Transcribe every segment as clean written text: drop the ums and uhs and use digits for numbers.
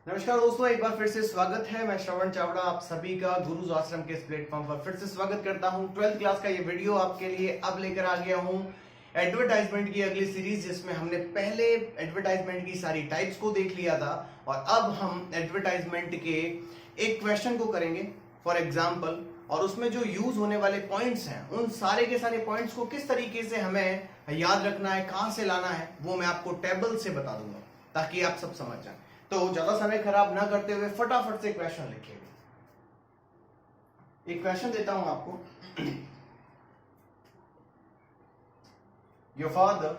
नमस्कार दोस्तों, एक बार फिर से स्वागत है। मैं श्रवण चावड़ा आप सभी का गुरुज आश्रम के इस प्लेटफॉर्म पर फिर से स्वागत करता हूं। 12th क्लास का ये वीडियो आपके लिए अब लेकर आ गया हूं एडवर्टाइजमेंट की अगली सीरीज, जिसमें हमने पहले एडवर्टाइजमेंट की सारी टाइप्स को देख लिया था और अब हम एडवर्टाइजमेंट के एक क्वेश्चन को करेंगे फॉर एग्जाम्पल, और उसमें जो यूज होने वाले पॉइंट्स हैं उन सारे के सारे पॉइंट्स को किस तरीके से हमें याद रखना है, कहां से लाना है, वो मैं आपको टेबल से बता दूंगा ताकि आप सब समझ जाएं। तो ज्यादा समय खराब ना करते हुए फटाफट से क्वेश्चन लिखिएगा। एक क्वेश्चन देता हूं आपको। Your father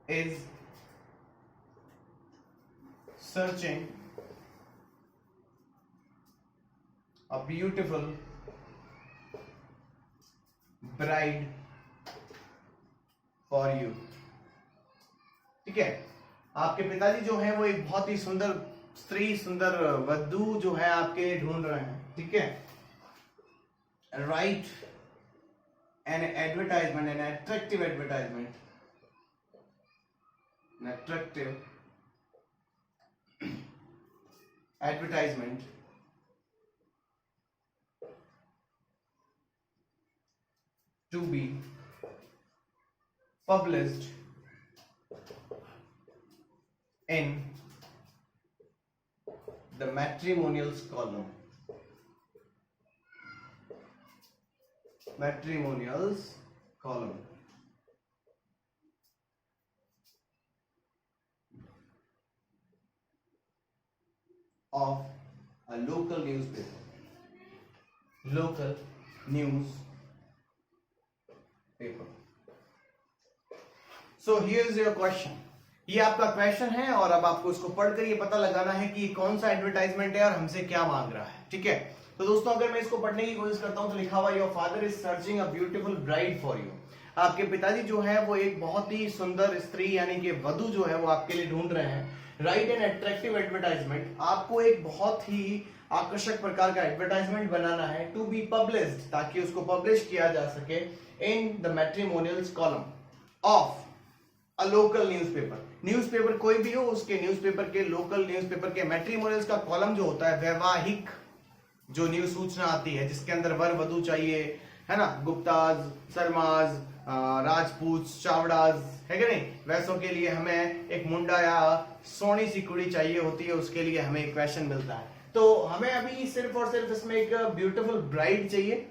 is searching a beautiful bride for you. ठीक है, आपके पिताजी जो है वो एक बहुत ही सुंदर स्त्री, सुंदर वधू जो है आपके लिए ढूंढ रहे हैं। ठीक है, right an advertisement, an attractive advertisement, an attractive advertisement to be published in the matrimonials column. Matrimonials column of a local newspaper. Local newspaper. So here's your question. ये आपका क्वेश्चन है और अब आपको इसको पढ़कर ये पता लगाना है कि ये कौन सा एडवर्टाइजमेंट है और हमसे क्या मांग रहा है। ठीक है, तो दोस्तों अगर मैं इसको पढ़ने की कोशिश करता हूं तो लिखा हुआ your father is searching a beautiful bride for you. आपके पिताजी जो है वो एक बहुत ही सुंदर स्त्री यानी कि वधू जो है वो आपके लिए ढूंढ रहे हैं। राइट एन अट्रैक्टिव एडवर्टाइजमेंट, आपको एक बहुत ही आकर्षक प्रकार का एडवर्टाइजमेंट बनाना है टू बी पब्लिश्ड, ताकि उसको पब्लिश किया जा सके in the matrimonials column of a local newspaper. Newspaper कोई भी हो, उसके न्यूज़पेपर के, लोकल न्यूज़पेपर के मैट्रिमोनियल्स का कॉलम जो होता है, वैवाहिक जो न्यूज सूचना आती है जिसके अंदर वर वधू चाहिए, है ना, गुप्ताज, शर्माज, राजपूत, चावड़ाज, है कि नहीं, वैसों के लिए हमें एक मुंडा या सोनी सी कुड़ी चाहिए होती है, उसके लिए हमें एक क्वेश्चन मिलता है। तो हमें अभी सिर्फ और सिर्फ इसमें एक ब्यूटीफुल ब्राइड चाहिए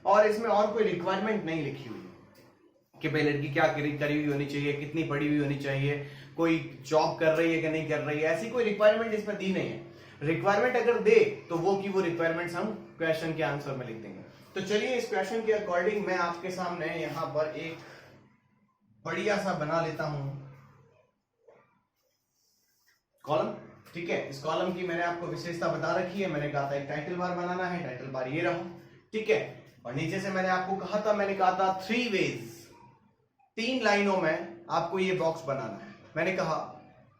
और इसमें और कोई रिक्वायरमेंट नहीं लिखी हुई कि भाई लड़की क्या करी हुई होनी चाहिए, कितनी पढ़ी हुई होनी चाहिए, कोई जॉब कर रही है कि नहीं कर रही है, ऐसी कोई रिक्वायरमेंट इसमें दी नहीं है। रिक्वायरमेंट अगर दे तो वो रिक्वायरमेंट्स हम क्वेश्चन के आंसर में लिख देंगे। तो चलिए इस क्वेश्चन के अकॉर्डिंग मैं आपके सामने यहां पर एक बढ़िया सा बना लेता हूं कॉलम। ठीक है, इस कॉलम की मैंने आपको विशेषता बता रखी है। मैंने कहा था एक टाइटल बार बनाना है, टाइटल बार ये रहा। ठीक है, और नीचे से मैंने आपको कहा था, मैंने कहा था 3 ways, 3 लाइनों में आपको ये बॉक्स बनाना है। मैंने कहा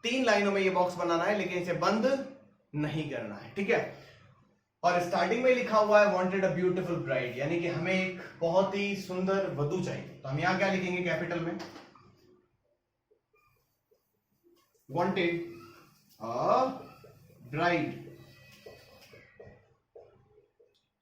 3 लाइनों में ये बॉक्स बनाना है, लेकिन इसे बंद नहीं करना है। ठीक है, और स्टार्टिंग में लिखा हुआ है वांटेड अ ब्यूटीफुल ब्राइड, यानी कि हमें एक बहुत ही सुंदर वधू चाहिए। तो हम यहां क्या लिखेंगे, कैपिटल में वांटेड अ ब्राइड।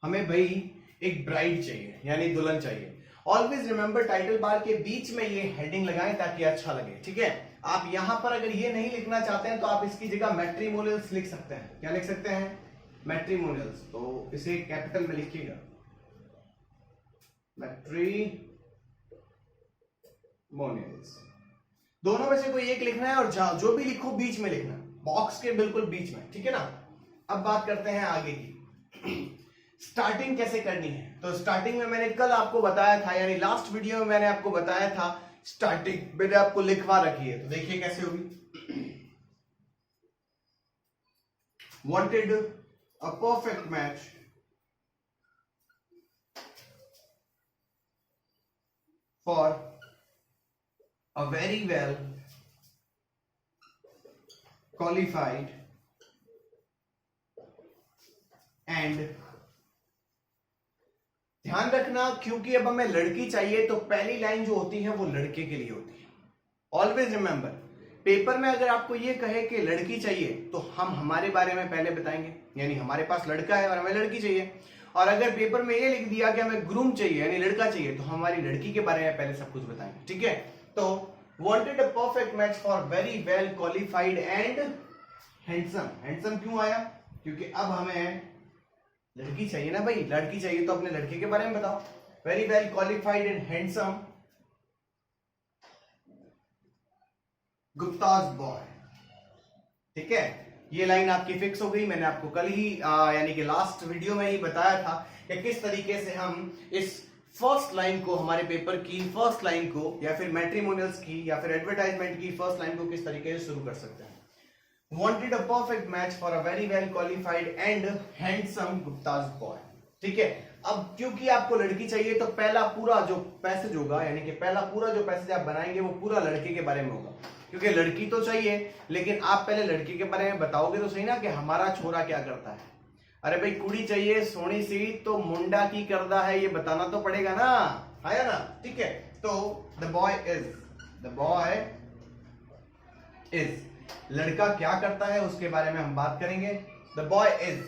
हमें भाई एक ब्राइड चाहिए यानी दुल्हन चाहिए। ऑलवेज रिमेंबर टाइटल बार के बीच में ये हेडिंग लगाएं ताकि अच्छा लगे। ठीक है, आप यहां पर अगर ये नहीं लिखना चाहते हैं तो आप इसकी जगह मैट्रिमोनियल्स लिख सकते हैं। क्या लिख सकते हैं, मैट्रिमोनियल्स। तो इसे कैपिटल में लिखिएगा, मैट्रिमोनियल्स। दोनों में से कोई एक लिखना है और जो भी लिखो बीच में लिखना, बॉक्स के बिल्कुल बीच में। ठीक है ना। अब बात करते हैं आगे की, स्टार्टिंग कैसे करनी है। तो स्टार्टिंग में मैंने कल आपको बताया था, यानी लास्ट वीडियो में मैंने आपको बताया था स्टार्टिंग मैंने आपको लिखवा रखी है। तो देखिए कैसे होगी। Wanted a perfect match for a very well qualified and, ध्यान रखना क्योंकि अब हमें लड़की चाहिए तो पहली लाइन जो होती है वो लड़के के लिए होती है। ऑलवेज रिमेंबर पेपर में अगर आपको ये कहे कि लड़की चाहिए तो हम हमारे बारे में पहले बताएंगे, यानी हमारे पास लड़का है और हमें लड़की चाहिए। और अगर पेपर में ये लिख दिया कि हमें ग्रूम चाहिए यानी लड़का चाहिए, तो हमारी लड़की के बारे में पहले सब कुछ बताएंगे, ठीक है। तो wanted a perfect match for very well qualified and handsome. Handsome क्यों आया? क्योंकि अब हमें लड़की चाहिए ना भाई, लड़की चाहिए तो अपने लड़के के बारे में बताओ। Very well qualified and handsome Gupta's boy, ठीक है। ये लाइन आपकी फिक्स हो गई। मैंने आपको कल ही यानी कि लास्ट वीडियो में ही बताया था कि किस तरीके से हम इस फर्स्ट लाइन को, हमारे पेपर की फर्स्ट लाइन को, या फिर मैट्रिमोनियल्स की या फिर एडवर्टाइजमेंट की फर्स्ट लाइन को किस तरीके से शुरू कर सकते हैं। Wanted a perfect match for a very well qualified and handsome Gupta's boy, ठीक है। अब क्योंकि आपको लड़की चाहिए तो पहला पूरा जो पैसेज होगा, यानी कि पहला पूरा जो पैसेज आप बनाएंगे वो पूरा लड़के के बारे में होगा, क्योंकि लड़की तो चाहिए लेकिन आप पहले लड़की के बारे में बताओगे तो सही ना कि हमारा छोरा क्या करता है। अरे भाई कुड़ी चाहिए सोनी सी तो मुंडा की करदा है, ये बताना तो पड़ेगा ना, है ना, ठीक है। तो द बॉय इज लड़का क्या करता है उसके बारे में हम बात करेंगे। The boy is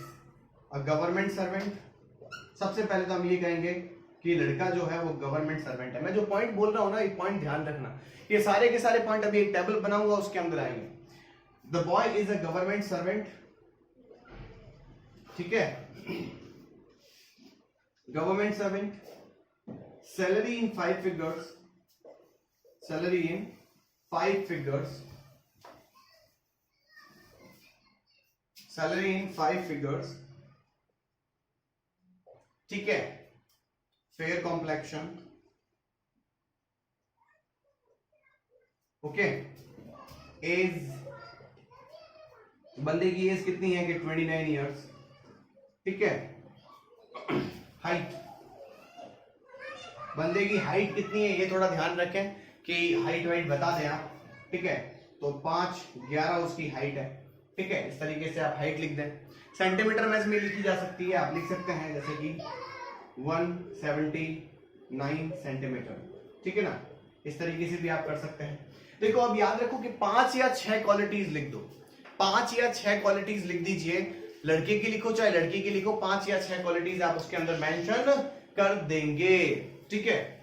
a government servant. सबसे पहले तो हम ये कहेंगे कि लड़का जो है वो गवर्नमेंट सर्वेंट है। मैं जो पॉइंट बोल रहा हूं ना, ये पॉइंट ध्यान रखना, ये सारे के सारे पॉइंट अभी एक टेबल बनाऊंगा उसके अंदर आएंगे। The boy is a government servant, ठीक है, government servant, salary in 5 figures, salary in 5 figures, salary in 5 figures, ठीक है, फेयर कॉम्प्लेक्शन, ओके, एज, बंदे की एज कितनी है कि 29 इयर्स, ठीक है, हाइट, बंदे की हाइट कितनी है ये थोड़ा ध्यान रखें कि हाइट वाइट बता दें आप, ठीक है। तो 5'11" उसकी हाइट है, ठीक है। इस तरीके से आप हाइट लिख दें। सेंटीमीटर में इसमें लिखी जा सकती है, आप लिख सकते हैं जैसे कि 179 सेंटीमीटर, ठीक है ना, इस तरीके से भी आप कर सकते हैं। देखो अब याद रखो कि 5 या 6 क्वालिटीज लिख दो, 5 या 6 क्वालिटीज लिख दीजिए। लड़के की लिखो चाहे लड़की की लिखो, 5 या 6 क्वालिटीज आप उसके अंदर मेंशन कर देंगे, ठीक है।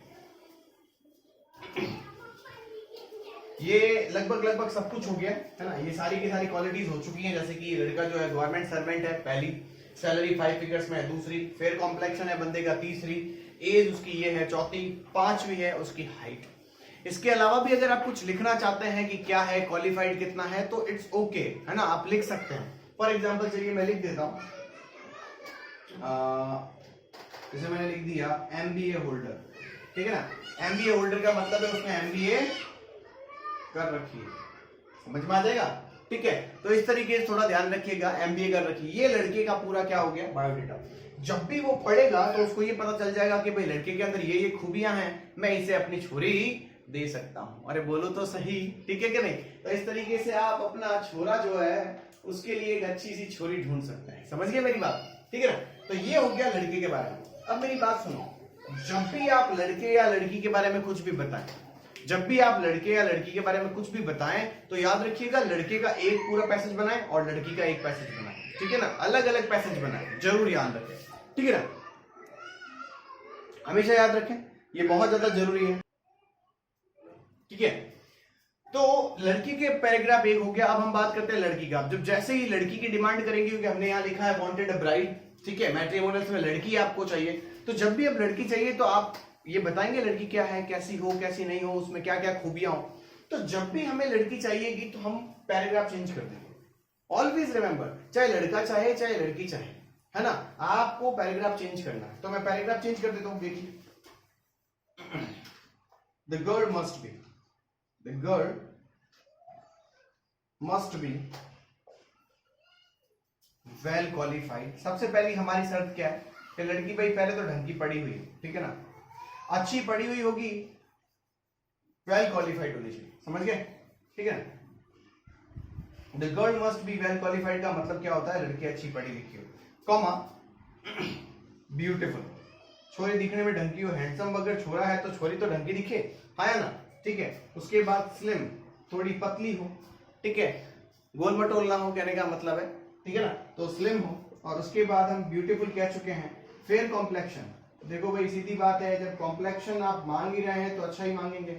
ये लगभग सब कुछ हो गया है ना, ये सारी की सारी क्वालिटीज हो चुकी हैं। जैसे कि लड़का जो है गवर्नमेंट सर्वेंट है, पहली, सैलरी 5 फिगर्स में है दूसरी, फेयर कॉम्प्लेक्शन है बंदे का तीसरी, एज उसकी ये है चौथी, पांचवी है उसकी हाइट। इसके अलावा भी अगर आप कुछ लिखना चाहते हैं कि क्या है, क्वालिफाइड कितना है, तो इट्स ओके, है ना, आप लिख सकते हैं। फॉर एग्जाम्पल चलिए मैं लिख देता हूं, जैसे मैंने लिख दिया MBA होल्डर, ठीक है ना। MBA होल्डर का मतलब है उसने MBA कर रखी है, समझ में आ जाएगा, ठीक है। तो इस तरीके से थोड़ा ध्यान रखिएगा, MBA कर रखी है। ये लड़के का पूरा क्या हो गया, बायोडेटा। जब भी वो पढ़ेगा तो उसको ये पता चल जाएगा कि भाई लड़के के अंदर ये खूबियां हैं, मैं इसे अपनी छोरी दे सकता हूं। अरे बोलो तो सही, ठीक है कि नहीं। तो इस तरीके से आप अपना छोरा जो है उसके लिए एक अच्छी सी छोरी ढूंढ सकते हैं, समझ गए मेरी बात, ठीक है ना। तो ये हो गया लड़के के बारे में। अब मेरी बात सुनो, जब भी आप लड़के या लड़की के बारे में कुछ भी बताएं, जब भी आप लड़के या लड़की के बारे में कुछ भी बताएं तो याद रखिएगा लड़के का एक पूरा पैसेज बनाएं और लड़की का एक पैसेज बनाएं, ठीक है ना, अलग अलग पैसेज बनाएं, जरूर याद रखें, ठीक है ना, हमेशा याद रखें, ये बहुत ज्यादा जरूरी है, ठीक है। तो लड़की के पैराग्राफ एक हो गया। अब हम बात करते हैं लड़की का। जब जैसे ही लड़की की डिमांड करेंगे, क्योंकि हमने यहाँ लिखा है वांटेड अ ब्राइड, ठीक है, मैट्रिमोनियल्स में लड़की आपको चाहिए, तो जब भी अब लड़की चाहिए तो आप ये बताएंगे लड़की क्या है, कैसी हो, कैसी नहीं हो, उसमें क्या क्या खूबियां हो। तो जब भी हमें लड़की चाहिएगी तो हम पैराग्राफ चेंज कर देंगे। ऑलवेज रिमेंबर, चाहे लड़का चाहे चाहे लड़की चाहे, है ना, आपको पैराग्राफ चेंज करना है। तो मैं पैराग्राफ चेंज कर देता हूं, देखिए, the girl must be, the girl must be well qualified. सबसे पहली हमारी शर्त क्या है कि लड़की भाई पहले तो ढंग की पढ़ी हुई, ठीक है ना, अच्छी पढ़ी हुई होगी, वेल क्वालिफाइड होनी चाहिए, समझ गए, ठीक है ना। The girl must be well qualified का मतलब क्या होता है, लड़की अच्छी पढ़ी लिखी हो, कॉमा ब्यूटीफुल, छोरी दिखने में ढंग की हो, हैंडसम, अगर छोरा है तो छोरी तो ढंग की दिखे, है ना, ठीक है। उसके बाद स्लिम, थोड़ी पतली हो, ठीक है, गोल मटोल ना हो, कहने का मतलब है, ठीक है ना, तो स्लिम हो। और उसके बाद हम ब्यूटीफुल कह चुके हैं, फेयर कॉम्प्लेक्शन। देखो भाई सीधी बात है, जब कॉम्प्लेक्शन आप मांग ही रहे हैं तो अच्छा ही मांगेंगे।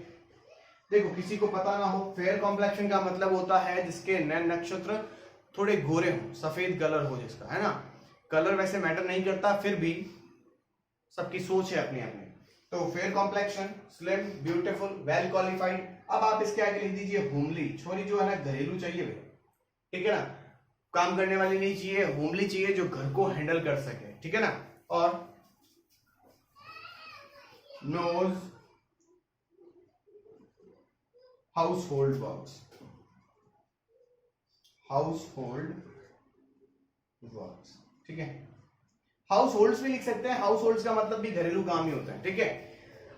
देखो किसी को पता ना हो, फेयर कॉम्प्लेक्शन का मतलब होता है जिसके नैन नक्षत्र थोड़े गोरे हो, सफेद कलर हो जिसका, है ना। कलर वैसे मैटर नहीं करता, फिर भी सबकी सोच है अपनी अपनी। तो fair complexion, slim, beautiful, well qualified. अब आप इसके आगे लिख दीजिए होमली। छोरी जो है ना घरेलू चाहिए भाई, ठीक है ना, काम करने वाली नहीं चाहिए, होमली चाहिए, जो घर को हैंडल कर सके, ठीक है ना। और knows household works, household works, ठीक है। हाउस होल्ड्स भी लिख सकते हैं, हाउस होल्ड्स का मतलब भी घरेलू काम ही होता है, ठीक है।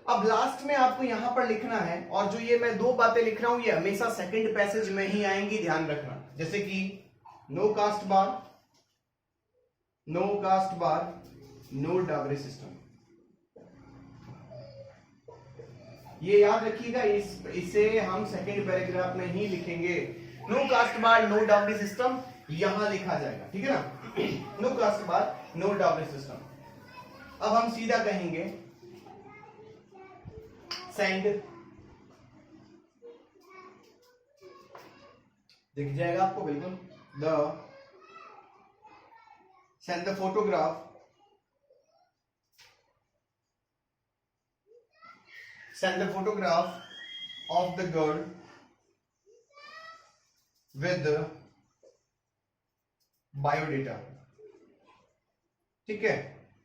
अब लास्ट में आपको यहां पर लिखना है, और जो ये मैं दो बातें लिख रहा हूं ये हमेशा सेकंड पैसेज में ही आएंगी, ध्यान रखना। जैसे कि no caste bar, no caste bar, no dowry system, ये याद रखिएगा, इसे हम सेकंड पैराग्राफ में ही लिखेंगे। No caste bar, no dowry system यहां लिखा जाएगा, ठीक है ना। No caste bar, no dowry system. अब हम सीधा कहेंगे सेंड, दिख जाएगा आपको बिल्कुल, send the photograph, send the photograph of the girl with the biodata, ठीक है,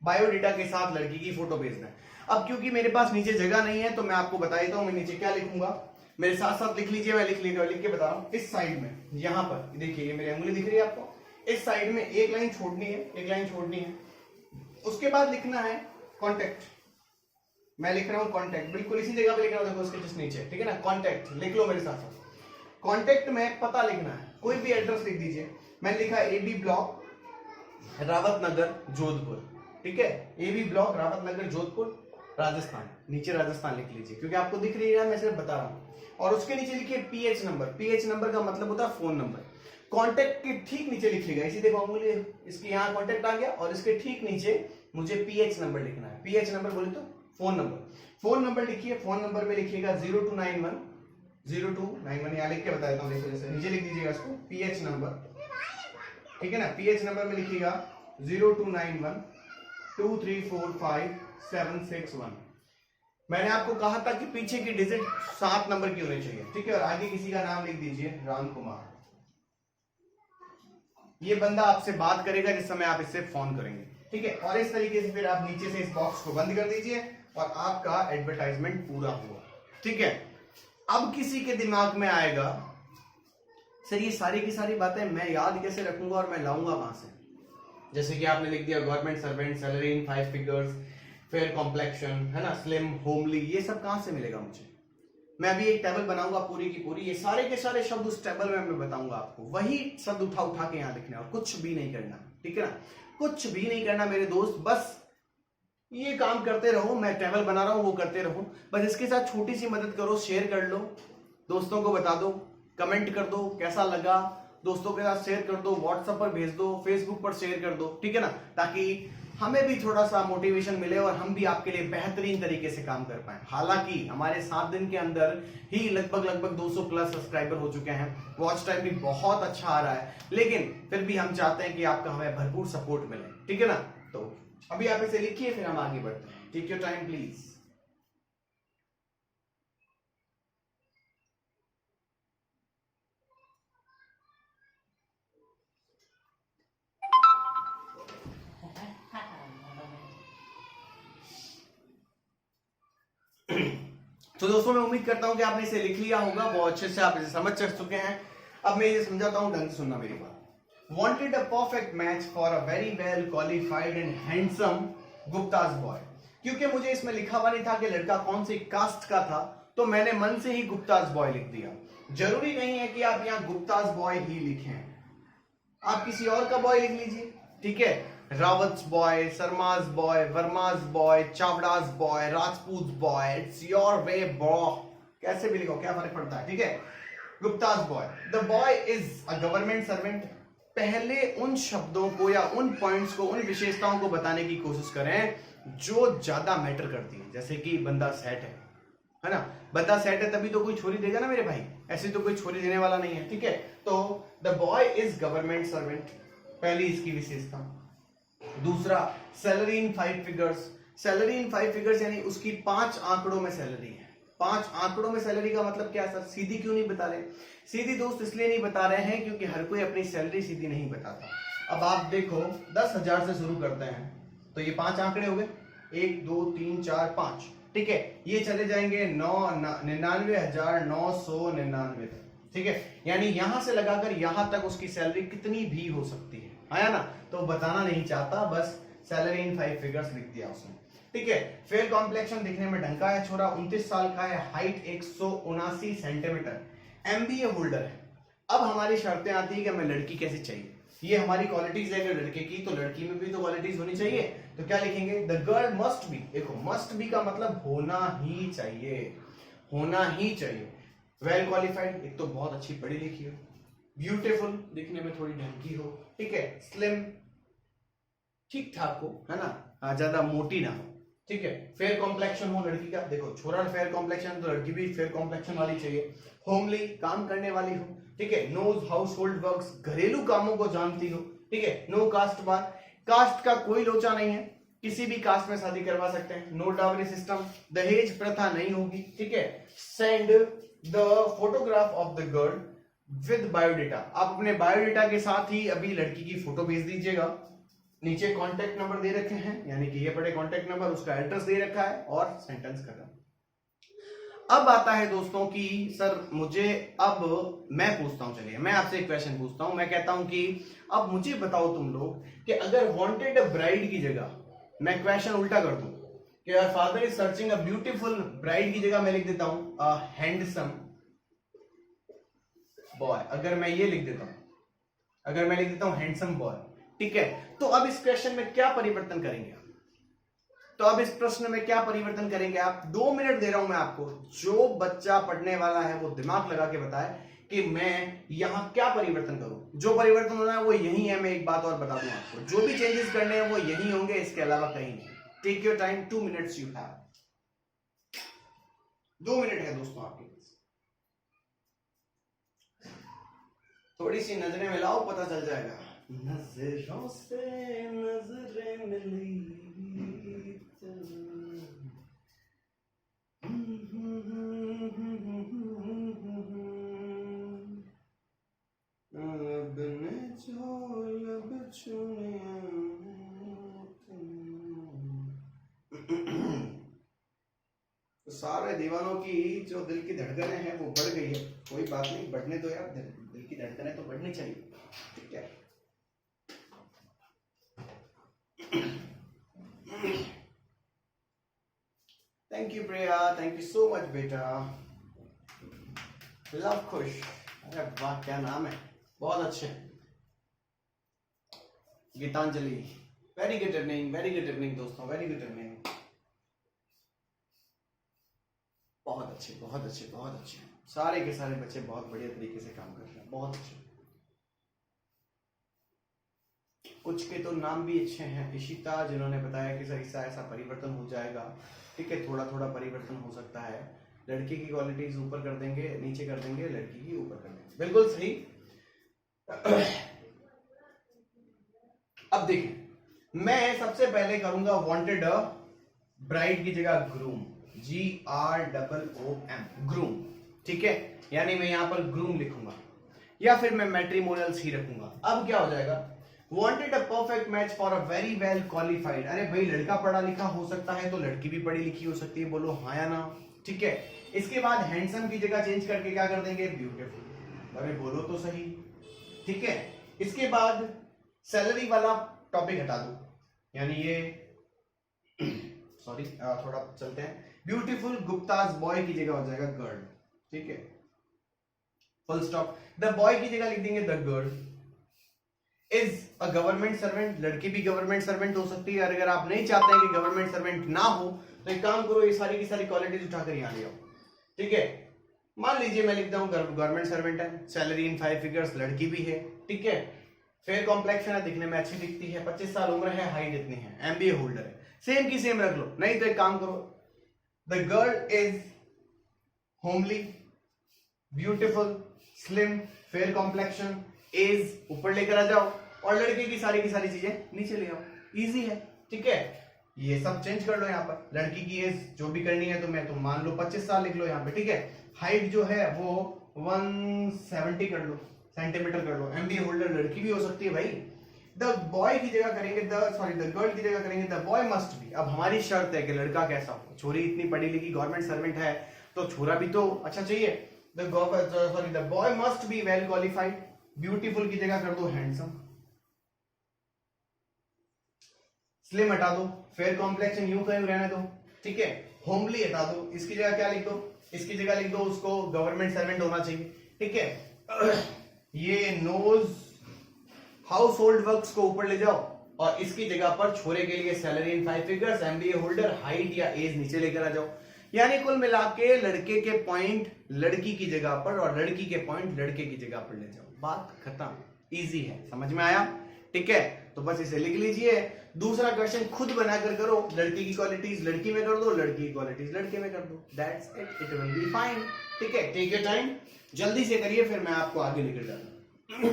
बायोडेटा के साथ लड़की की फोटो भेजना है। अब क्योंकि मेरे पास नीचे जगह नहीं है तो मैं आपको बता देता हूं मैं नीचे क्या लिखूंगा, मेरे साथ साथ लिख लीजिए, मैं लिख के बता रहा हूं। इस साइड में यहां पर देखिए, ये मेरी उंगली दिख रही है आपको, इस साइड में एक लाइन छोड़नी है, एक लाइन छोड़नी है। उसके बाद लिखना है कॉन्टेक्ट, मैं लिख रहा हूं कॉन्टेक्ट, बिल्कुल इसी जगह पे लिख रहा हूं, देखो उसके जस्ट नीचे, ठीक है ना। कॉन्टेक्ट लिख लो मेरे साथ साथ। कॉन्टेक्ट में पता लिखना है, कोई भी एड्रेस लिख दीजिए। मैंने लिखा AB ब्लॉक रावत नगर जोधपुर, ठीक है, AB ब्लॉक रावत नगर जोधपुर राजस्थान, नीचे राजस्थान लिख लीजिए क्योंकि आपको दिख रही है, मैं सिर्फ बता रहा हूं। और उसके नीचे लिखिए PH नंबर, PH नंबर का मतलब होता है फोन नंबर। कॉन्टेक्ट के ठीक नीचे लिखिएगा, इसी देखो उंगली, इसके यहाँ कॉन्टेक्ट आ गया और इसके ठीक नीचे मुझे PH नंबर लिखना है। PH नंबर बोले तो फोन नंबर, फोन नंबर लिखिए, फोन नंबर में लिखिएगा 0291, 0291 यहां लिख के बता देता हूं, देखो जैसे नीचे लिख दीजिएगा इसको, PH नंबर, ठीक है ना। PH नंबर में लिखिएगा 0291 2345761। मैंने आपको कहा था कि पीछे की डिजिट 7 नंबर की होनी चाहिए, ठीक है। और आगे किसी का नाम लिख दीजिए राम कुमार। ये बंदा आपसे बात करेगा जिस समय आप इससे फोन करेंगे, ठीक है। और इस तरीके से फिर आप नीचे से इस बॉक्स को बंद कर दीजिए और आपका एडवर्टाइजमेंट पूरा हुआ, ठीक है। अब किसी के दिमाग में आएगा सर ये सारी की सारी बातें मैं याद कैसे रखूंगा और मैं लाऊंगा कहां से। जैसे कि आपने लिख दिया government servant, salary in 5 figures, fair complexion, है ना, स्लिम, होमली, ये सब कहां से मिलेगा मुझे। मैं अभी एक टेबल बनाऊंगा पूरी की पूरी, ये सारे के सारे शब्द उस टेबल में मैं बताऊंगा आपको, वही शब्द उठा उठा के यहां लिखना और कुछ भी नहीं करना, ठीक है ना, कुछ भी नहीं करना मेरे दोस्त। बस ये काम करते रहो, मैं टेबल बना रहा हूं वो करते रहो। बस इसके साथ छोटी सी मदद करो, शेयर कर लो, दोस्तों को बता दो, कमेंट कर दो कैसा लगा, दोस्तों के साथ शेयर कर दो, व्हाट्सएप पर भेज दो, फेसबुक पर शेयर कर दो, ठीक है ना, ताकि हमें भी थोड़ा सा मोटिवेशन मिले और हम भी आपके लिए बेहतरीन तरीके से काम कर पाए। हालांकि हमारे 7 दिन के अंदर ही लगभग 200 प्लस सब्सक्राइबर हो चुके हैं, वॉच टाइम भी बहुत अच्छा आ रहा है, लेकिन फिर भी हम चाहते हैं कि आपका हमें भरपूर सपोर्ट मिले, ठीक है ना। तो अभी आप इसे लिखिए, फिर हम आगे बढ़ते हैं। Take your time please. तो दोस्तों मैं उम्मीद करता हूं कि आपने इसे लिख लिया होगा, बहुत अच्छे से आप इसे समझ चुके हैं। अब मैं ये समझाता हूं, ढंग से सुनना मेरी बात। Wanted a perfect match for a very well qualified and handsome Gupta's boy. क्योंकि मुझे इसमें लिखा हुआ नहीं था कि लड़का कौन सी कास्ट का था, तो मैंने मन से ही गुप्ताज बॉय लिख दिया। जरूरी नहीं है कि आप यहाँ गुप्ताज बॉय ही लिखें, आप किसी और का बॉय लिख लीजिए, ठीक है। Rawat boy, Sharma's boy, Verma's boy, Chavda's boy, Rajput boy, it's your way bro, कैसे भी लिखो क्या फर्क पड़ता है, ठीक है। Gupta's boy, the boy is a government servant. पहले उन शब्दों को या उन पॉइंट्स को, उन विशेषताओं को बताने की कोशिश करें जो ज्यादा मैटर करती है। जैसे कि बंदा सेट है ना, बंदा सेट है तभी तो कोई छोरी देगा ना मेरे भाई, ऐसे तो कोई छोरी देने वाला नहीं है, ठीक है। तो the boy is government servant, पहली इसकी विशेषता। दूसरा, salary in 5 figures. Salary in 5 figures यानी उसकी 5 आंकड़ों में सैलरी है। 5 आंकड़ों में सैलरी का मतलब क्या है सर? सीधी क्यों नहीं बता रहे? सीधी दोस्त इसलिए नहीं बता रहे हैं क्योंकि हर कोई अपनी सैलरी सीधी नहीं बताता। अब आप देखो 10,000 से शुरू करते हैं तो ये 5 आंकड़े हो गए, 1 2 3 4 5, ठीक है। ये चले जाएंगे 99,999 तक, ठीक है। यानी यहां से लगाकर यहां तक उसकी सैलरी कितनी भी हो सकती है, आया ना। तो बताना नहीं चाहता, बस सैलरी इन 5 फिगर्स लिख दिया उसने, ठीक है। फेयर कॉम्प्लेक्शन, दिखने में ढंग का है छोरा, 29 साल का है, हाइट 179 सेंटीमीटर, एमबीए होल्डर है। अब हमारी शर्तें आती है कि हमें लड़की कैसी चाहिए। ये हमारी क्वालिटीज है लड़के की, तो लड़की में भी तो क्वालिटीज होनी चाहिए। तो क्या लिखेंगे? The girl must be. देखो मस्ट बी का मतलब होना ही चाहिए, होना ही चाहिए। वेल क्वालिफाइड, एक तो बहुत अच्छी पढ़ी लिखी हो, ब्यूटीफुल, दिखने में थोड़ी ढंग की हो, ठीक है, स्लिम, ठीक ठाक हो, है ना, ज्यादा मोटी ना हो, ठीक है। फेयर कॉम्प्लेक्शन हो लड़की का, देखो छोरा फेयर कॉम्प्लेक्शन तो लड़की भी फेयर कॉम्प्लेक्शन वाली चाहिए। होमली, काम करने वाली हो, ठीक है। नोज हाउस होल्ड वर्क्स, घरेलू कामों को जानती हो, ठीक है। नो कास्ट बार, कास्ट का कोई लोचा नहीं है, किसी भी कास्ट में शादी करवा सकते हैं। नो डावरी सिस्टम, दहेज प्रथा नहीं होगी, ठीक है। Send the photograph of the girl with biodata. आप अपने बायोडेटा के साथ ही अभी लड़की की फोटो भेज दीजिएगा। नीचे कांटेक्ट नंबर दे रखे हैं, यानी कि ये पड़े कांटेक्ट नंबर, उसका एड्रेस दे रखा है और सेंटेंस खत्म। अब आता है दोस्तों कि सर मुझे, अब मैं पूछता हूं, चलिए मैं आपसे एक क्वेश्चन पूछता हूं। मैं कहता हूं कि अब मुझे बताओ तुम लोग कि अगर वांटेड ब्राइड की जगह मैं क्वेश्चन उल्टा कर दूं कि your father is searching a beautiful bride की जगह मैं लिख देता हूं अ हैंडसम बॉय। अगर मैं ये लिख देता हूं, अगर मैं लिख देता हूं हैंडसम बॉय, ठीक है। तो अब इस क्वेश्चन में क्या परिवर्तन करेंगे आप? तो अब इस प्रश्न में क्या परिवर्तन करेंगे आप? 2 मिनट दे रहा हूं मैं आपको, जो बच्चा पढ़ने वाला है वो दिमाग लगा के बताए कि मैं यहां क्या परिवर्तन करूं। जो परिवर्तन होना है वो यही है। मैं एक बात और बता दूं आपको, जो भी चेंजेस करने हैं वो यही होंगे, इसके अलावा कहीं नहीं। Take your time, 2 minutes you have. 2 minute है दोस्तों आपके पास, थोड़ी सी नजरें मिलाओ, पता चल जाएगा। नजरों से नजरें मिली तो सारे दीवानों की जो दिल की धड़कनें हैं वो बढ़ गई है। कोई बात नहीं, बढ़ने दो यार, दिल की धड़कनें तो बढ़नी चाहिए, ठीक है। Thank you Priya, thank you so much बेटा। लव खुश, अरे वाह क्या नाम है, बहुत अच्छे। Geetanjali, very good evening, very good evening दोस्तों, वेरी गुड इवनिंग। बहुत अच्छे, बहुत अच्छे, बहुत अच्छे। सारे के सारे बच्चे बहुत बढ़िया तरीके से काम कर रहे हैं, बहुत अच्छे। कुछ के तो नाम भी अच्छे हैं। इशिता, जिन्होंने बताया कि सर इससे ऐसा परिवर्तन हो जाएगा, ठीक है, थोड़ा थोड़ा परिवर्तन हो सकता है। लड़की की क्वालिटीज ऊपर कर देंगे, नीचे कर देंगे, लड़की की ऊपर कर देंगे, बिल्कुल सही। अब देखिए, मैं सबसे पहले करूंगा वांटेड ब्राइड की जगह ग्रूम, GROOM, ग्रूम, ठीक है। यानी मैं यहां पर ग्रूम लिखूंगा या फिर मैं मैट्रिमोनियल्स ही रखूंगा। अब क्या हो जाएगा? Wanted a perfect match for a very well qualified. अरे भाई लड़का पढ़ा लिखा हो सकता है तो लड़की भी पढ़ी लिखी हो सकती है, बोलो हाँ या ना, ठीक है। इसके बाद हैंडसम की जगह चेंज करके क्या कर देंगे? ब्यूटीफुल। अरे बोलो तो सही, ठीक है। इसके बाद सैलरी वाला टॉपिक हटा दो, यानी ये सॉरी थोड़ा चलते हैं। ब्यूटीफुल गुप्ताज बॉय की जगह हो जाएगा गर्ल, ठीक है, फुल स्टॉप। द बॉय की जगह लिख देंगे the girl. Is a government servant, लड़की भी गवर्नमेंट सर्वेंट हो सकती है। अगर आप नहीं चाहते हैं कि गवर्नमेंट सर्वेंट ना हो तो एक काम करो, ये सारी की सारी क्वालिटीज उठाकर यहां ले आओ, ठीक है। मान लीजिए मैं लिखता हूँ गवर्नमेंट सर्वेंट है, सैलरी इन 5 फिगर्स, लड़की भी है, ठीक है, फेयर कॉम्प्लेक्शन है, दिखने में अच्छी दिखती है, 25 साल उम्र है, हाइट इतनी है, एमबीए होल्डर है, सेम की सेम रख लो। नहीं तो एक काम करो, the girl is homely, beautiful, slim, fair complexion, age ऊपर लेकर आ जाओ और लड़के की सारी चीजें नीचे ले आओ, इजी है, ठीक है। ये सब चेंज कर लो यहाँ पर, लड़की की एज जो भी करनी है तो मान लो 25 साल लिख लो यहाँ पे, ठीक है। हाइट जो है वो 170 कर लो, सेंटीमीटर कर लो, एमबीए होल्डर लड़की भी हो सकती है भाई। द बॉय की जगह करेंगे द गर्ल की जगह करेंगे द बॉय मस्ट बी। अब हमारी शर्त है कि लड़का कैसा हो, छोरी इतनी पढ़ी लिखी गवर्नमेंट सर्वेंट है तो छोरा भी तो अच्छा चाहिए। The boy must be well qualified, beautiful की जगह कर दो हैंडसम, स्लिम हटा दो, फेयर कॉम्प्लेक्शन यूं कहीं रहने दो, ठीक है, होमली हटा दो, इसकी जगह क्या लिख दो, इसकी जगह लिख दो उसको गवर्नमेंट सर्वेंट होना चाहिए, ठीक है। ये नोज हाउस होल्ड वर्क्स को ऊपर ले जाओ और इसकी जगह पर छोरे के लिए salary in 5 figures, MBA holder, height या एज नीचे लेकर आ जाओ। यानी कुल मिला के लड़के के पॉइंट लड़की की जगह पर और लड़की के पॉइंट लड़के की जगह पर ले जाओ, बात खत्म, इजी है, समझ में आया, ठीक है। तो बस इसे लिख लीजिए। दूसरा क्वेश्चन खुद बनाकर करो, लड़की की क्वालिटीज लड़की में कर दो, लड़की की क्वालिटीज लड़के में कर दो, that's it, it will be fine, ठीक है। टेक योर टाइम, जल्दी से करिए, फिर मैं आपको आगे लेकर जाता हूं।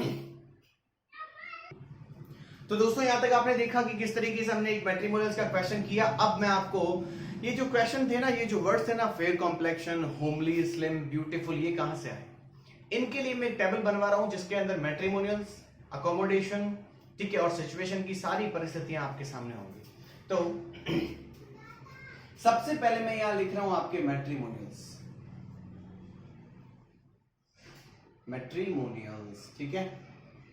तो दोस्तों यहां तक आपने देखा कि किस तरीके से हमने एक मैट्रिमोनियल्स का क्वेश्चन किया। अब मैं आपको ये जो क्वेश्चन थे ना, ये जो वर्ड्स थे ना, fair complexion, homely, slim, beautiful, ये कहां से आए, इनके लिए मैं एक टेबल बनवा रहा हूं जिसके अंदर मैट्रिमोनियल्स, अकोमोडेशन, ठीक है, और सिचुएशन की सारी परिस्थितियां आपके सामने होंगी। तो सबसे पहले मैं यहां लिख रहा हूं आपके मैट्रिमोनियल्स, ठीक है,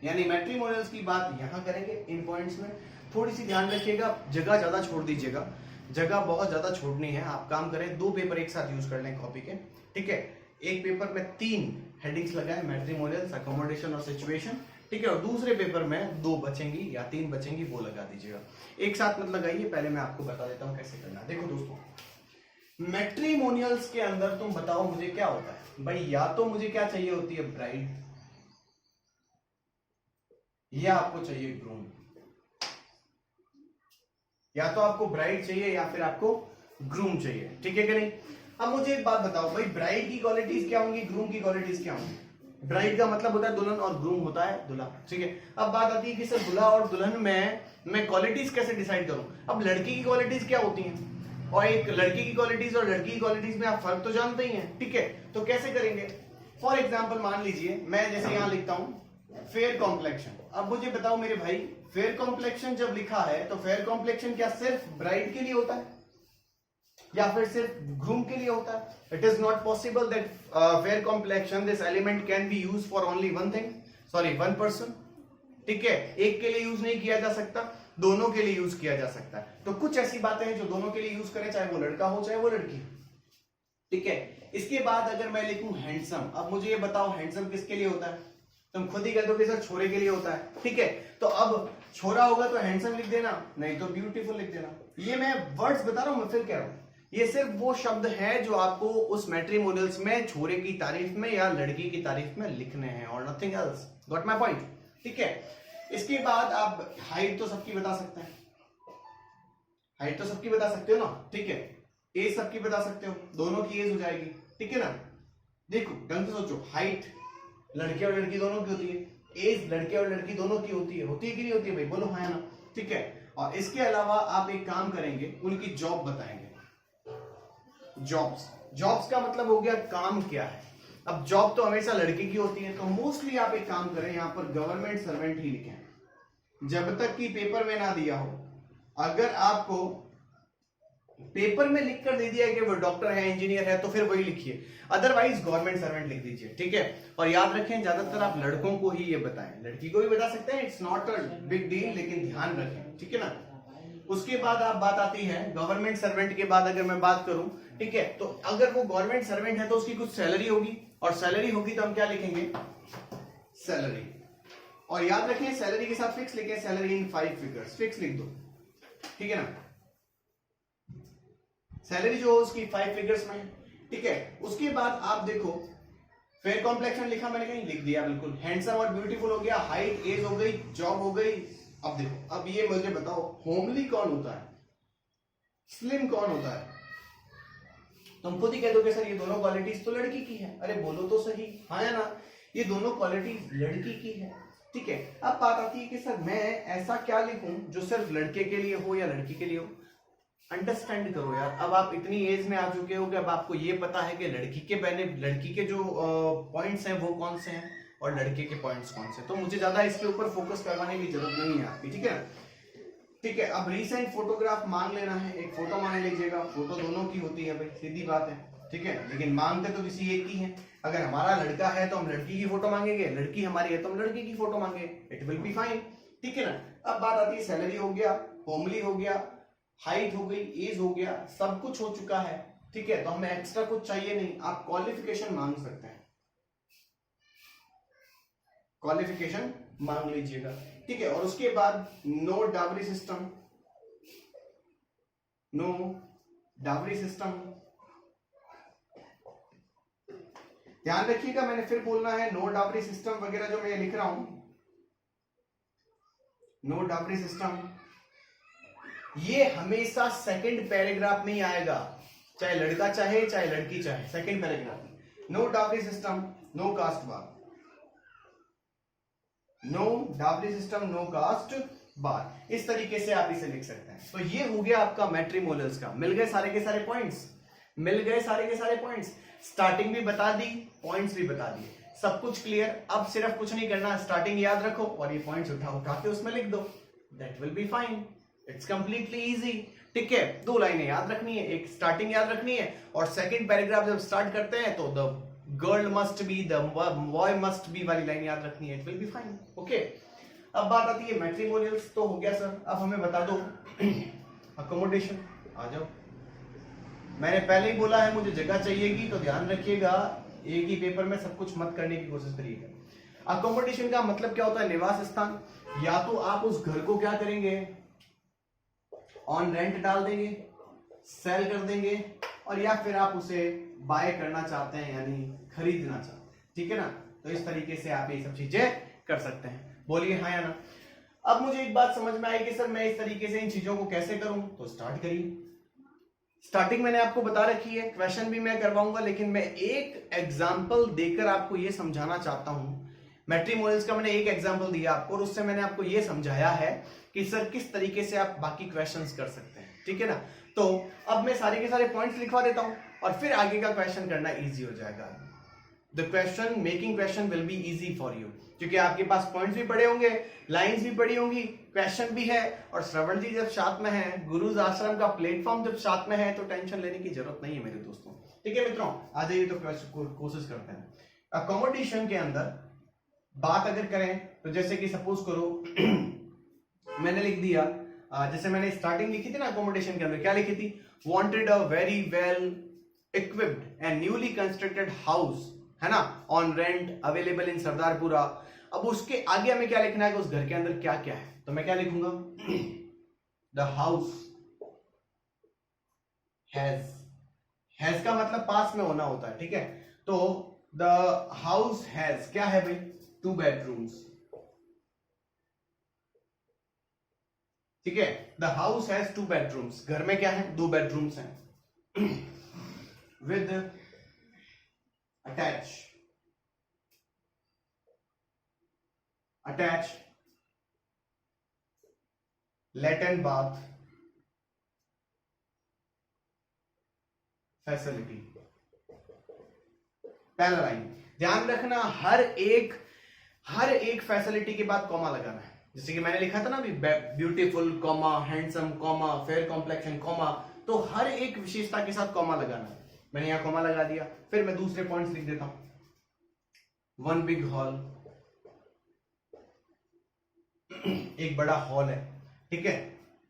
यानी मैट्रिमोनियल्स की बात यहां करेंगे। इन पॉइंट्स में थोड़ी सी ध्यान रखिएगा, जगह ज्यादा छोड़ दीजिएगा, जगह बहुत ज्यादा छोड़नी है। आप काम करें, 2 पेपर एक साथ यूज कर लें कॉपी के, ठीक है। एक पेपर में 3 हेडिंग्स लगाए, मैट्रिमोनियल्स, अकोमोडेशन और सिचुएशन, ठीक है, और दूसरे पेपर में 2 बचेंगी या 3 बचेंगी, वो लगा दीजिएगा, एक साथ मत लगाइए। पहले मैं आपको बता देता हूं कैसे करना है। देखो दोस्तों, मैट्रिमोनियल्स के अंदर तुम बताओ मुझे क्या होता है भाई, या तो मुझे क्या चाहिए होती है, ब्राइड, या आपको चाहिए ग्रूम, या तो आपको ब्राइड चाहिए या फिर आपको ग्रूम चाहिए, ठीक है कि नहीं। अब मुझे एक बात बताओ भाई, ब्राइड की क्वालिटीज क्या होंगी, ग्रूम की क्वालिटीज क्या होंगी। ब्राइड का मतलब होता है दुल्हन और ग्रूम होता है दूल्हा, ठीक है। अब बात आती है कि सर दूल्हा और दुल्हन में मैं क्वालिटीज कैसे डिसाइड करूं। अब लड़की की क्वालिटीज क्या होती हैं और एक लड़की की क्वालिटीज और लड़की की क्वालिटीज में आप फर्क तो जानते ही हैं, ठीक है। तो कैसे करेंगे, फॉर एग्जाम्पल मान लीजिए मैं जैसे यहां लिखता हूं फेयर कॉम्प्लेक्शन। अब मुझे बताओ मेरे भाई, फेयर कॉम्प्लेक्शन जब लिखा है तो फेयर कॉम्प्लेक्शन क्या सिर्फ ब्राइड के लिए होता है या फिर सिर्फ ग्रूम के लिए होता है। It is not possible that fair complexion this element can be use for only one thing, sorry one person, ठीक है। एक के लिए यूज नहीं किया जा सकता, दोनों के लिए यूज किया जा सकता है। तो कुछ ऐसी बातें हैं जो दोनों के लिए यूज करें, चाहे वो लड़का हो चाहे वो लड़की, ठीक है। इसके बाद अगर मैं लिखूं हैंडसम, अब मुझे ये बताओ हैंडसम किसके लिए होता है, तुम खुद ही कह दो कि सर छोरे के लिए होता है, ठीक है। तो अब छोरा होगा तो हैंडसम लिख देना, नहीं तो ब्यूटीफुल लिख देना। ये मैं वर्ड्स बता रहा हूं, मैं फिर कह रहा हूं, ये सिर्फ वो शब्द है जो आपको उस मैट्रिमोनियल्स में छोरे की तारीफ में या लड़की की तारीफ में लिखने हैं और nothing else, got my point, ठीक है। इसके बाद आप हाइट तो सबकी बता सकते हैं, हाइट तो सबकी बता सकते हो ना, ठीक है। एज सबकी बता सकते हो, दोनों की एज हो जाएगी, ठीक है ना। देखो ढंग से सोचो, हाइट लड़के और लड़की दोनों की होती है, एज लड़के और लड़की दोनों की होती है कि नहीं होती है भाई, बोलो हाँ या ना, ठीक है। और इसके अलावा आप एक काम करेंगे, उनकी जॉब बताएंगे, जॉब्स का मतलब हो गया काम क्या है। अब जॉब तो हमेशा लड़के की होती है, तो मोस्टली आप एक काम करें, यहां पर गवर्नमेंट सर्वेंट ही लिखें, जब तक कि पेपर में ना दिया हो। अगर आपको पेपर में लिख कर दे दिया कि वो डॉक्टर है, इंजीनियर है, तो फिर वही लिखिए, अदरवाइज गवर्नमेंट सर्वेंट लिख दीजिए, ठीक है। और याद रखें ज्यादातर आप लड़कों को ही ये बताएं, लड़की को भी बता सकते हैं, it's not a big deal, लेकिन ध्यान रखें, ठीक है ना। उसके बाद आप बात आती है गवर्नमेंट सर्वेंट के बाद अगर मैं बात करूं, ठीक है, तो अगर वो गवर्नमेंट सर्वेंट है तो उसकी कुछ सैलरी होगी, और सैलरी होगी तो हम क्या लिखेंगे, सैलरी। और याद रखें सैलरी के साथ फिक्स लिखें, सैलरी इन 5 फिगर्स, फिक्स लिख दो, ठीक है ना। सैलरी जो उसकी 5 फिगर्स में, ठीक है। उसके बाद आप देखो फेयर कॉम्प्लेक्शन लिखा मैंने कहीं, लिख दिया बिल्कुल। हैंडसम और ब्यूटीफुल हो गया, हाइट, एज हो गई, जॉब हो गई। अब देखो, अब ये मुझे बताओ होमली कौन होता है, स्लिम कौन होता है? तुम खुद ही कह दोगे सर ये दोनों क्वालिटीज तो लड़की की है। अरे बोलो तो सही, हाँ या ना, ये दोनों क्वालिटीज लड़की की है, ठीक है। अब बात आती है कि सर मैं ऐसा क्या लिखूं जो सिर्फ लड़के के लिए हो या लड़की के लिए हो। अंडरस्टैंड करो यार, अब आप इतनी एज में आ चुके हो कि अब आपको ये पता है कि लड़की के जो पॉइंट्स हैं वो कौन से हैं और लड़के के पॉइंट्स कौन से, तो मुझे ज्यादा इसके ऊपर फोकस करवाने की जरूरत नहीं है आपकी, ठीक है। ठीक है, अब रीसेंट फोटोग्राफ मांग लेना है, एक फोटो मांग लीजिएगा। फोटो दोनों की होती है भाई, सीधी बात है, ठीक है, लेकिन मांगते तो किसी एक की है। अगर हमारा लड़का है तो हम लड़की की फोटो मांगेंगे, लड़की हमारी है तो हम लड़के की फोटो मांगे, इट विल बी फाइन, ठीक है ना। अब बात आती है सैलरी हो गया, होमली हो गया, हाइट हो गई, एज हो गया, सब कुछ हो चुका है, ठीक है, तो हमें एक्स्ट्रा कुछ चाहिए नहीं। आप क्वालिफिकेशन मांग सकते हैं, क्वालिफिकेशन मांग लीजिएगा, ठीक है। और उसके बाद no dowry system, no dowry system, ध्यान रखिएगा, मैंने फिर बोलना है नो डावरी सिस्टम वगैरह जो मैं लिख रहा हूं, नो डावरी सिस्टम, ये हमेशा सेकंड पैराग्राफ में ही आएगा, चाहे लड़का चाहे चाहे लड़की चाहे, सेकंड पैराग्राफ में। No dowry system, no caste bar, no dowry system, no caste bar, इस तरीके से आप इसे लिख सकते हैं। तो ये हो गया आपका मैट्रिमोनियल्स का। मिल गए सारे के सारे पॉइंट्स, मिल गए सारे के सारे पॉइंट्स, स्टार्टिंग भी बता दी, पॉइंट्स भी बता दिए, सब कुछ क्लियर। अब सिर्फ कुछ नहीं करना, स्टार्टिंग याद रखो और ये पॉइंट्स उठा उठा के उसमें लिख दो, that will be fine, it's completely easy, ठीक है। 2 लाइनें याद रखनी है, एक स्टार्टिंग याद रखनी है और सेकंड पैराग्राफ जब स्टार्ट करते हैं तो the girl must be, the boy must be वाली लाइन याद रखनी है, it will be fine, okay. अब बात आती है मैट्रिमोनियल्स, तो हो गया सर, अब हमें बता दो अकोमोडेशन, आ जाओ। मैंने पहले ही बोला है मुझे जगह चाहिएगी, तो ध्यान रखिएगा एक ही पेपर में सब कुछ मत करने की कोशिश करिएगा। अकोमोडेशन का मतलब क्या होता है? निवास स्थान। या तो आप उस घर को क्या करेंगे, ऑन रेंट डाल देंगे, सेल कर देंगे, और या फिर आप उसे बाय करना चाहते हैं यानी खरीदना चाहते हैं, ठीक है ना। तो इस तरीके से आप ये सब चीजें कर सकते हैं, बोलिए हाँ या ना। अब मुझे एक बात समझ में आई कि सर मैं इस तरीके से इन चीजों को कैसे करूं, तो स्टार्ट करिए। स्टार्टिंग मैंने आपको बता रखी है, क्वेश्चन भी मैं करवाऊंगा, लेकिन मैं एक एग्जांपल देकर आपको यह समझाना चाहता हूं। मैट्रिमोनियल्स का मैंने एक एग्जांपल दिया आपको और उससे मैंने आपको यह समझाया है कि सर किस तरीके से आप बाकी क्वेश्चंस कर सकते हैं, ठीक है ना। तो अब मैं सारे के सारे पॉइंट्स लिखवा देता हूं और फिर आगे का क्वेश्चन करना इजी हो जाएगा। The question making question will be easy for you, क्योंकि आपके पास पॉइंट्स भी पड़े होंगे, लाइंस भी पड़ी होंगी, क्वेश्चन भी है, और श्रवण जी जब साथ में है, गुरुज आश्रम का प्लेटफॉर्म जब साथ में है, तो टेंशन लेने की जरूरत नहीं है मेरे दोस्तों, ठीक है मित्रों। आ जाइए तो कोशिश करते हैं। अकोमोडेशन के अंदर बात अगर करें तो जैसे कि सपोज करो मैंने लिख दिया, जैसे मैंने स्टार्टिंग लिखी थी ना अकोमोडेशन के अंदर, क्या लिखी थी? Wanted a very well equipped and newly constructed house, है ना, on rent available in Sardarpura. अब उसके आगे हमें क्या लिखना है कि उस घर के अंदर क्या क्या है, तो मैं क्या लिखूंगा? द हाउस हैज का मतलब पास में होना होता है, ठीक है। तो द हाउस हैज क्या है भाई? 2 बेडरूम्स, ठीक है। द हाउस हैज 2 बेडरूम्स, घर में क्या है? 2 बेडरूम्स हैं with attach latrine bath facility. पहला लाइन ध्यान रखना, हर एक फैसिलिटी के बाद कॉमा लगाना है। जैसे कि मैंने लिखा था ना अभी, beautiful comma, handsome comma, fair complexion comma, तो हर एक विशेषता के साथ कॉमा लगाना है। मैंने यहां कॉमा लगा दिया, फिर मैं दूसरे पॉइंट्स लिख देता हूं। 1 बिग हॉल, एक बड़ा हॉल है, ठीक है,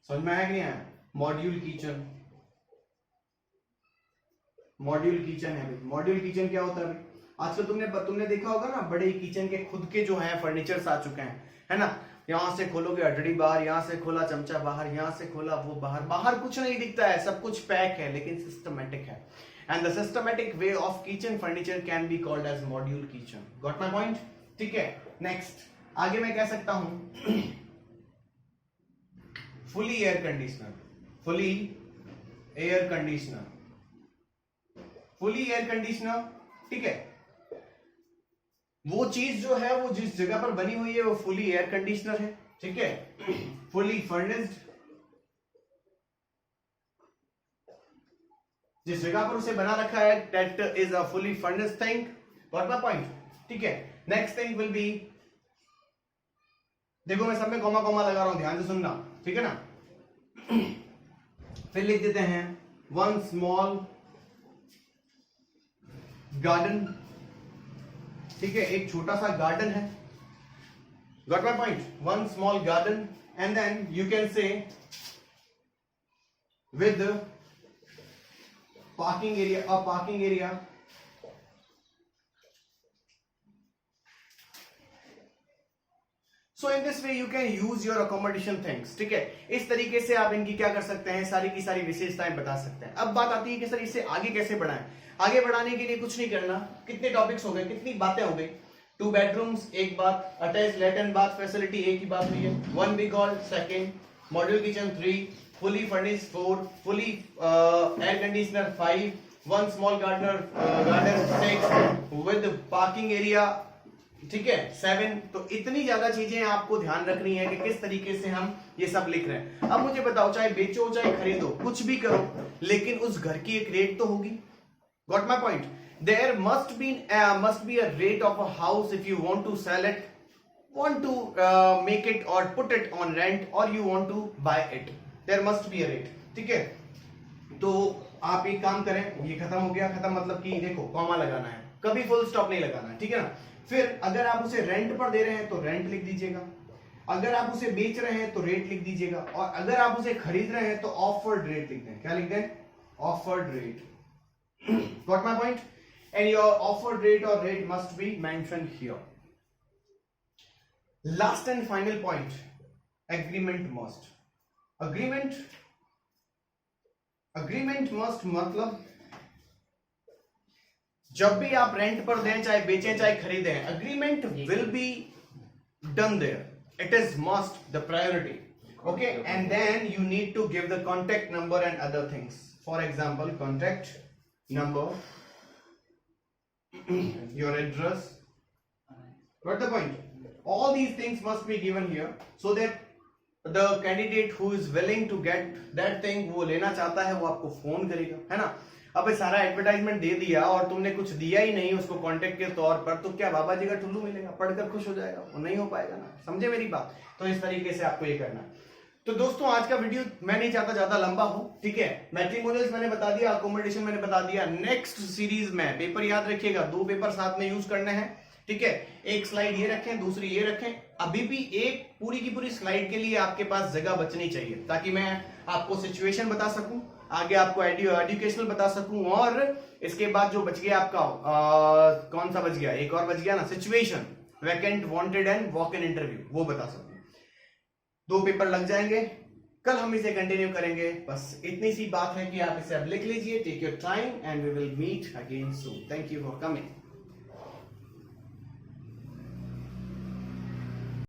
समझ में आया कि नहीं आया? मॉड्यूल किचन, मॉड्यूल किचन है भाई। मॉड्यूल किचन क्या होता है भाई? आजकल तुमने देखा होगा ना, बड़े किचन के खुद के जो है फर्नीचर्स आ चुके हैं, है ना। यहां से खोलोगे अटड़ी बाहर, यहां से खोला चमचा बाहर, यहां से खोला वो बाहर, बाहर कुछ नहीं दिखता है, सब कुछ पैक है लेकिन सिस्टमेटिक है। and the systematic way of kitchen furniture can be called as module kitchen. Got my point? ठीक है. Next, आगे मैं कह सकता हूं fully air conditioner, fully air conditioner, fully air conditioner. ठीक है, वो चीज जो है वो जिस जगह पर बनी हुई है वो फुली एयर कंडीशनर है. ठीक है, फुली फर्निश्ड, जिस जगह पर उसे बना रखा है that is a fully furnished thing. Got my point? ठीक है. नेक्स्ट थिंग विल बी, देखो मैं सब में कॉमा कॉमा लगा रहा हूं, ध्यान से सुनना. ठीक है ना. फिर लिख देते हैं वन स्मॉल गार्डन. ठीक है, एक छोटा सा गार्डन है. Got my point? One small garden and then you can say with parking area, a parking area. So in this way you can use your accommodation things. ठीक है, इस तरीके से आप इनकी क्या कर सकते हैं, सारी की सारी विशेषताएं बता सकते हैं. अब बात आती है कि सर इसे आगे कैसे बढ़ाएं. आगे बढ़ाने के लिए कुछ नहीं करना. कितने टॉपिक्स हो गए, कितनी बातें हो गई. 2 बेडरूम्स एक बात, अटैच लैट्रिन बाथ फैसिलिटी एक ही बात हुई है. 1 big hall second, modular kitchen 3, fully furnished 4, fully air conditioner 5, 1 small garden 6 with parking area. ठीक है 7. तो इतनी ज्यादा चीजें आपको ध्यान रखनी है कि किस तरीके से हम ये सब लिख रहे हैं. अब मुझे बताओ, चाहे बेचो चाहे खरीदो, कुछ भी करो, लेकिन उस घर की एक रेट तो होगी. Got my point? There must be a rate of a house if you want to sell it, want to make it or put it on rent, or you want to buy it. There must be a rate. ठीक है, तो आप एक काम करें, ये खत्म हो गया. खत्म मतलब कि देखो कॉमा लगाना है, कभी फुल स्टॉप नहीं लगाना है. ठीक है ना. फिर अगर आप उसे रेंट पर दे रहे हैं तो रेंट लिख दीजिएगा, अगर आप उसे बेच रहे हैं तो रेट लिख दीजिएगा, और अगर आप उसे खरीद रहे हैं तो ऑफर्ड रेट लिख दें. क्या लिख दें? Offered rate. Got my point? And your offered rate or rate must be mentioned here. Last and final point, agreement must. Agreement must मतलब जब भी आप रेंट पर दें, चाहे बेचें चाहे खरीदें, agreement will be done there. It is must, the priority. Okay, and then you need to give the contact number and other things. For example, contact number, your address. Got the point? All these things must be given here so that the candidate who is willing to get that thing, वो लेना चाहता है, वो आपको phone करेगा, है ना. अब सारा एडवर्टाइजमेंट दे दिया और तुमने कुछ दिया ही नहीं उसको कांटेक्ट के तौर पर, तो क्या बाबा जी का टुल्लू मिलेगा, पढ़कर खुश हो जाएगा? वो नहीं हो पाएगा ना. समझे मेरी बात? तो इस तरीके से आपको ये करना है. तो दोस्तों आज का वीडियो मैं नहीं चाहता ज्यादा लंबा हो. ठीक है, मैट्रिमोनियल्स मैंने बता दिया, अकोमोडेशन मैंने बता दिया. नेक्स्ट सीरीज में पेपर याद रखिएगा, 2 पेपर साथ में यूज करने हैं. ठीक है, एक स्लाइड ये रखें, दूसरी ये रखें. अभी भी एक पूरी की पूरी स्लाइड के लिए आपके पास जगह बचनी चाहिए, ताकि मैं आपको सिचुएशन बता सकूं, आगे आपको एजुकेशनल बता सकूं, और इसके बाद जो बच गया आपका कौन सा बच गया, एक और बच गया ना, situation, vacant, wanted and walk in interview, वो बता सकूं. 2 पेपर लग जाएंगे. कल हम इसे कंटिन्यू करेंगे. बस इतनी सी बात है कि आप इसे अब लिख लीजिए. Take your time and we will meet again soon. Thank you for coming.